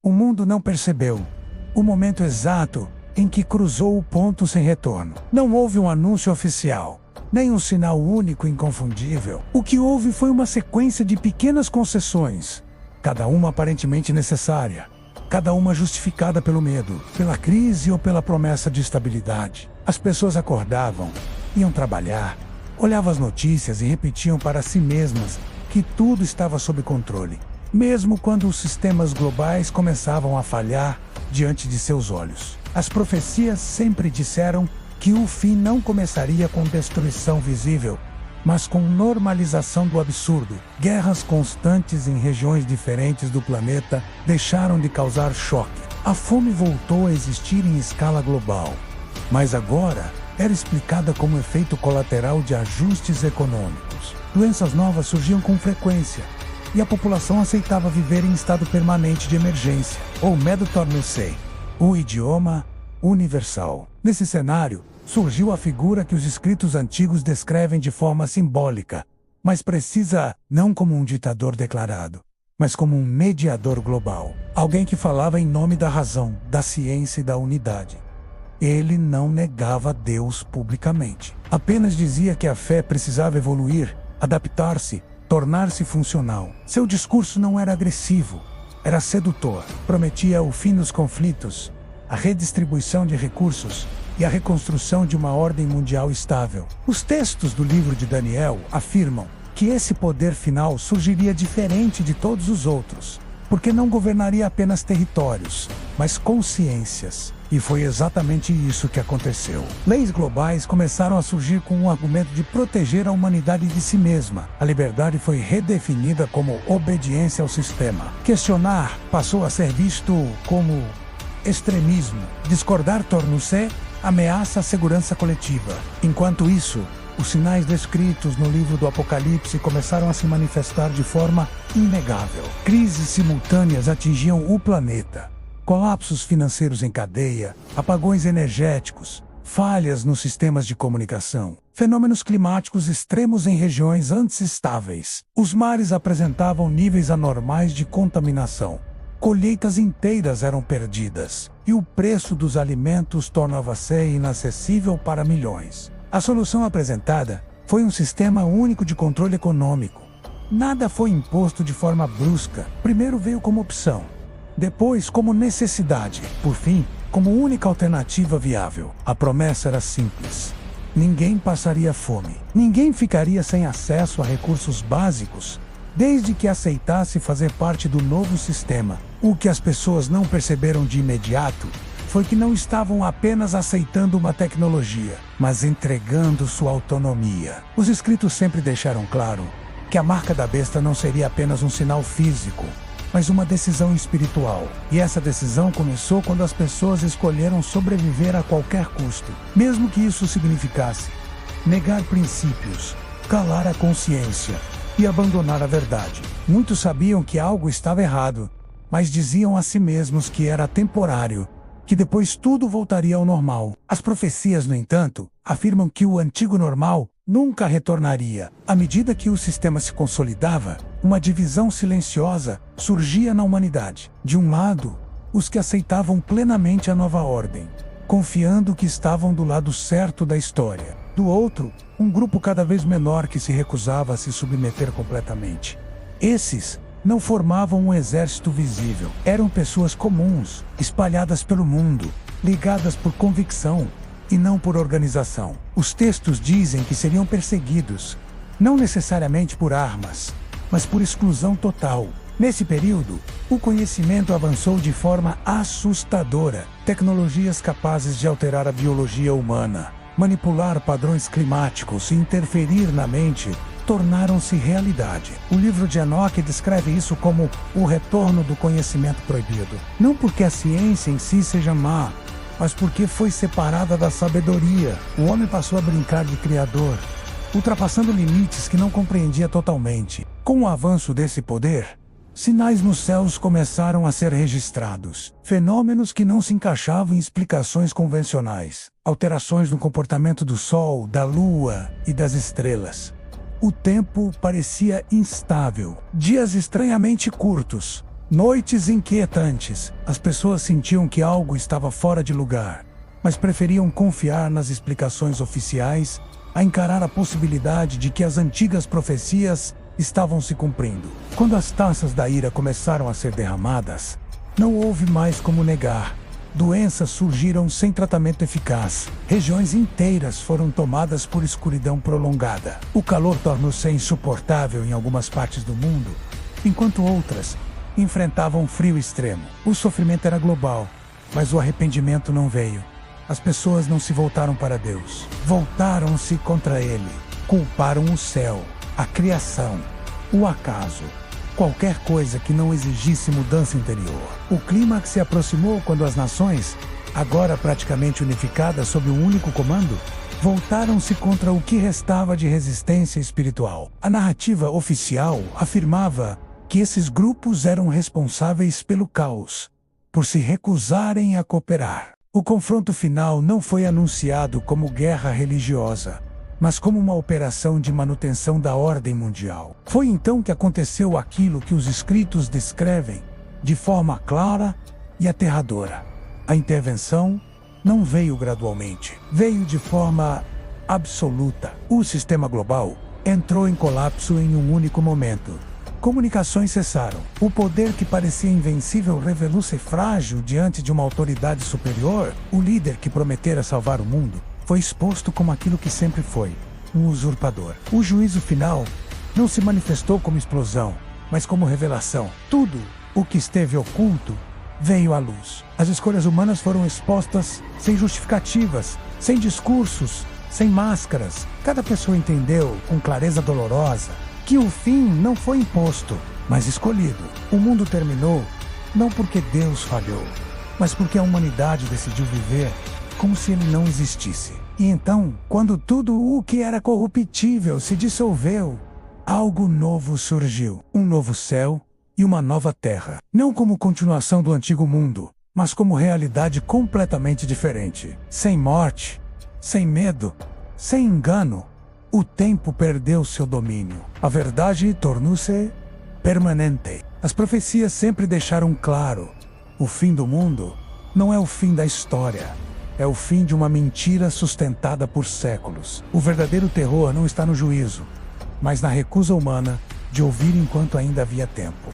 O mundo não percebeu o momento exato em que cruzou o ponto sem retorno. Não houve um anúncio oficial, nem um sinal único e inconfundível. O que houve foi uma sequência de pequenas concessões, cada uma aparentemente necessária, cada uma justificada pelo medo, pela crise ou pela promessa de estabilidade. As pessoas acordavam, iam trabalhar, olhavam as notícias e repetiam para si mesmas que tudo estava sob controle, mesmo quando os sistemas globais começavam a falhar diante de seus olhos. As profecias sempre disseram que o fim não começaria com destruição visível, mas com normalização do absurdo. Guerras constantes em regiões diferentes do planeta deixaram de causar choque. A fome voltou a existir em escala global, mas agora era explicada como efeito colateral de ajustes econômicos. Doenças novas surgiam com frequência, e a população aceitava viver em estado permanente de emergência, ou medo torna-se o idioma universal. Nesse cenário, surgiu a figura que os escritos antigos descrevem de forma simbólica, mas precisa não como um ditador declarado, mas como um mediador global. Alguém que falava em nome da razão, da ciência e da unidade. Ele não negava Deus publicamente. Apenas dizia que a fé precisava evoluir, adaptar-se, tornar-se funcional. Seu discurso não era agressivo, era sedutor. Prometia o fim dos conflitos, a redistribuição de recursos e a reconstrução de uma ordem mundial estável. Os textos do livro de Daniel afirmam que esse poder final surgiria diferente de todos os outros, porque não governaria apenas territórios, mas consciências. E foi exatamente isso que aconteceu. Leis globais começaram a surgir com o argumento de proteger a humanidade de si mesma. A liberdade foi redefinida como obediência ao sistema. Questionar passou a ser visto como extremismo. Discordar tornou-se ameaça à segurança coletiva. Enquanto isso, os sinais descritos no livro do Apocalipse começaram a se manifestar de forma inegável. Crises simultâneas atingiam o planeta. Colapsos financeiros em cadeia, apagões energéticos, falhas nos sistemas de comunicação, fenômenos climáticos extremos em regiões antes estáveis. Os mares apresentavam níveis anormais de contaminação. Colheitas inteiras eram perdidas, e o preço dos alimentos tornava-se inacessível para milhões. A solução apresentada foi um sistema único de controle econômico. Nada foi imposto de forma brusca. Primeiro veio como opção, depois como necessidade, por fim, como única alternativa viável. A promessa era simples: ninguém passaria fome, ninguém ficaria sem acesso a recursos básicos, desde que aceitasse fazer parte do novo sistema. O que as pessoas não perceberam de imediato foi que não estavam apenas aceitando uma tecnologia, mas entregando sua autonomia. Os escritos sempre deixaram claro que a marca da besta não seria apenas um sinal físico, mas uma decisão espiritual. E essa decisão começou quando as pessoas escolheram sobreviver a qualquer custo, mesmo que isso significasse negar princípios, calar a consciência e abandonar a verdade. Muitos sabiam que algo estava errado, mas diziam a si mesmos que era temporário, que depois tudo voltaria ao normal. As profecias, no entanto, afirmam que o antigo normal nunca retornaria. À medida que o sistema se consolidava, uma divisão silenciosa surgia na humanidade. De um lado, os que aceitavam plenamente a nova ordem, confiando que estavam do lado certo da história. Do outro, um grupo cada vez menor que se recusava a se submeter completamente. Esses não formavam um exército visível. Eram pessoas comuns, espalhadas pelo mundo, ligadas por convicção e não por organização. Os textos dizem que seriam perseguidos, não necessariamente por armas, mas por exclusão total. Nesse período, o conhecimento avançou de forma assustadora. Tecnologias capazes de alterar a biologia humana, manipular padrões climáticos e interferir na mente tornaram-se realidade. O livro de Enoque descreve isso como o retorno do conhecimento proibido. Não porque a ciência em si seja má, mas porque foi separada da sabedoria. O homem passou a brincar de criador, ultrapassando limites que não compreendia totalmente. Com o avanço desse poder, sinais nos céus começaram a ser registrados. Fenômenos que não se encaixavam em explicações convencionais. Alterações no comportamento do Sol, da Lua e das estrelas. O tempo parecia instável. Dias estranhamente curtos, Noites inquietantes. As pessoas sentiam que algo estava fora de lugar, mas preferiam confiar nas explicações oficiais a encarar a possibilidade de que as antigas profecias estavam se cumprindo. Quando as taças da ira começaram a ser derramadas, não houve mais como negar. Doenças surgiram sem tratamento eficaz. Regiões inteiras foram tomadas por escuridão prolongada. O calor tornou-se insuportável em algumas partes do mundo, enquanto outras enfrentavam frio extremo. O sofrimento era global, mas o arrependimento não veio. As pessoas não se voltaram para Deus. Voltaram-se contra Ele. Culparam o céu, a criação, o acaso, qualquer coisa que não exigisse mudança interior. O clímax se aproximou quando as nações, agora praticamente unificadas sob um único comando, voltaram-se contra o que restava de resistência espiritual. A narrativa oficial afirmava que esses grupos eram responsáveis pelo caos, por se recusarem a cooperar. O confronto final não foi anunciado como guerra religiosa, mas como uma operação de manutenção da ordem mundial. Foi então que aconteceu aquilo que os escritos descrevem de forma clara e aterradora. A intervenção não veio gradualmente, veio de forma absoluta. O sistema global entrou em colapso em um único momento. Comunicações cessaram. O poder que parecia invencível revelou-se frágil diante de uma autoridade superior. O líder que prometera salvar o mundo foi exposto como aquilo que sempre foi, um usurpador. O juízo final não se manifestou como explosão, mas como revelação. Tudo o que esteve oculto veio à luz. As escolhas humanas foram expostas sem justificativas, sem discursos, sem máscaras. Cada pessoa entendeu, com clareza dolorosa, que o fim não foi imposto, mas escolhido. O mundo terminou não porque Deus falhou, mas porque a humanidade decidiu viver como se ele não existisse. E então, quando tudo o que era corruptível se dissolveu, algo novo surgiu. Um novo céu e uma nova terra. Não como continuação do antigo mundo, mas como realidade completamente diferente. Sem morte, sem medo, sem engano. O tempo perdeu seu domínio. A verdade tornou-se permanente. As profecias sempre deixaram claro: o fim do mundo não é o fim da história. É o fim de uma mentira sustentada por séculos. O verdadeiro terror não está no juízo, mas na recusa humana de ouvir enquanto ainda havia tempo.